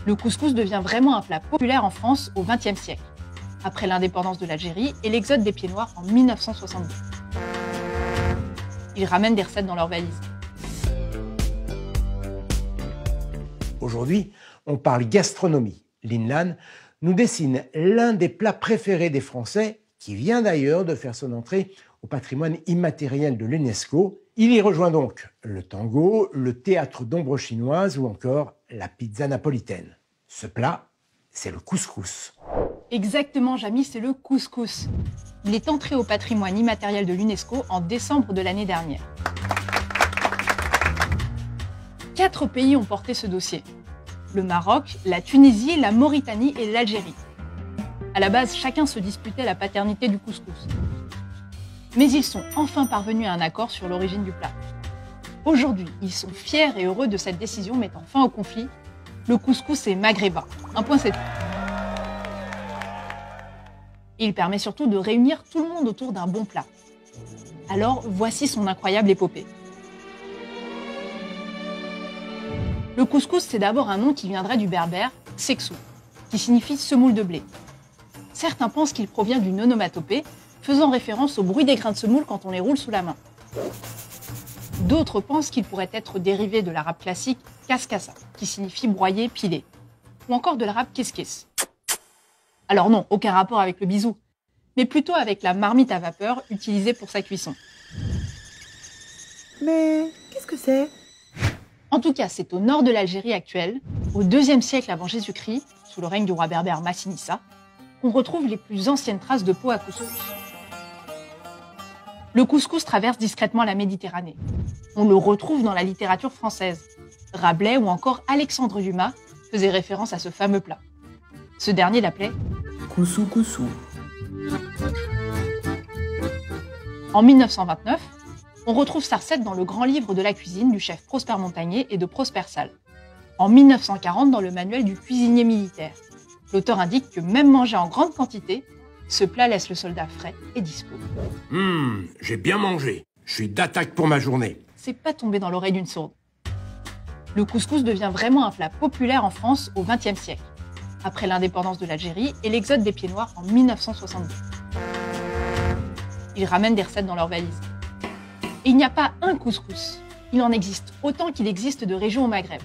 Le couscous devient vraiment un plat populaire en France au XXe siècle, après l'indépendance de l'Algérie et l'exode des pieds noirs en 1962. Ils ramènent des recettes dans leurs valises. Aujourd'hui, on parle gastronomie. Lin Lan nous dessine l'un des plats préférés des Français, qui vient d'ailleurs de faire son entrée au patrimoine immatériel de l'UNESCO. Il y rejoint donc le tango, le théâtre d'ombre chinoise ou encore la pizza napolitaine. Ce plat, c'est le couscous. Exactement, Jamy, c'est le couscous. Il est entré au patrimoine immatériel de l'UNESCO en décembre de l'année dernière. 4 pays ont porté ce dossier. Le Maroc, la Tunisie, la Mauritanie et l'Algérie. À la base, chacun se disputait la paternité du couscous. Mais ils sont enfin parvenus à un accord sur l'origine du plat. Aujourd'hui, ils sont fiers et heureux de cette décision mettant fin au conflit. Le couscous est maghrébin. Un point, c'est tout. Il permet surtout de réunir tout le monde autour d'un bon plat. Alors, voici son incroyable épopée. Le couscous, c'est d'abord un nom qui viendrait du berbère « seksou », qui signifie semoule de blé. Certains pensent qu'il provient d'une onomatopée, faisant référence au bruit des grains de semoule quand on les roule sous la main. D'autres pensent qu'il pourrait être dérivé de l'arabe classique « kaskasa », qui signifie broyer, piler, ou encore de l'arabe « keskes ». Alors non, aucun rapport avec le bisou, mais plutôt avec la marmite à vapeur utilisée pour sa cuisson. Mais qu'est-ce que c'est ? En tout cas, c'est au nord de l'Algérie actuelle, au IIe siècle avant Jésus-Christ, sous le règne du roi berbère Massinissa, qu'on retrouve les plus anciennes traces de peau à couscous. Le couscous traverse discrètement la Méditerranée. On le retrouve dans la littérature française. Rabelais ou encore Alexandre Dumas faisaient référence à ce fameux plat. Ce dernier l'appelait Koussou koussou. En 1929, on retrouve sa recette dans le grand livre de la cuisine du chef Prosper Montagné et de Prosper Salle. En 1940, dans le manuel du cuisinier militaire. L'auteur indique que même mangé en grande quantité, ce plat laisse le soldat frais et dispo. J'ai bien mangé. Je suis d'attaque pour ma journée. C'est pas tombé dans l'oreille d'une sourde. Le couscous devient vraiment un plat populaire en France au XXe siècle, après l'indépendance de l'Algérie et l'exode des pieds noirs en 1962. Ils ramènent des recettes dans leurs valises. Et il n'y a pas un couscous. Il en existe autant qu'il existe de régions au Maghreb.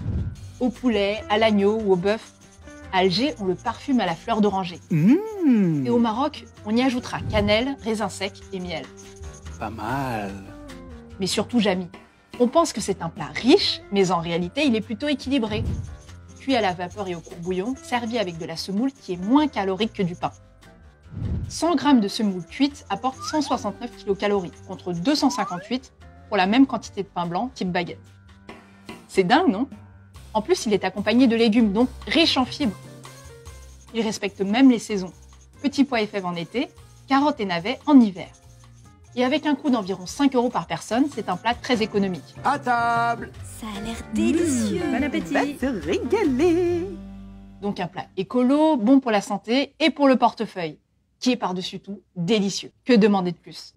Au poulet, à l'agneau ou au bœuf. À Alger, on le parfume à la fleur d'oranger. Et au Maroc, on y ajoutera cannelle, raisins secs et miel. Pas mal. Mais surtout Jamy. On pense que c'est un plat riche, mais en réalité, il est plutôt équilibré. Cuit à la vapeur et au courbouillon, servi avec de la semoule qui est moins calorique que du pain. 100 g de semoule cuite apportent 169 kcal, contre 258 pour la même quantité de pain blanc type baguette. C'est dingue, non? En plus, il est accompagné de légumes, donc riche en fibres. Il respecte même les saisons. Petits pois et fèves en été, carottes et navets en hiver. Et avec un coût d'environ 5 € par personne, c'est un plat très économique. À table! Ça a l'air délicieux. Bon appétit. On va se régaler. Donc un plat écolo, bon pour la santé et pour le portefeuille, qui est par-dessus tout délicieux. Que demander de plus?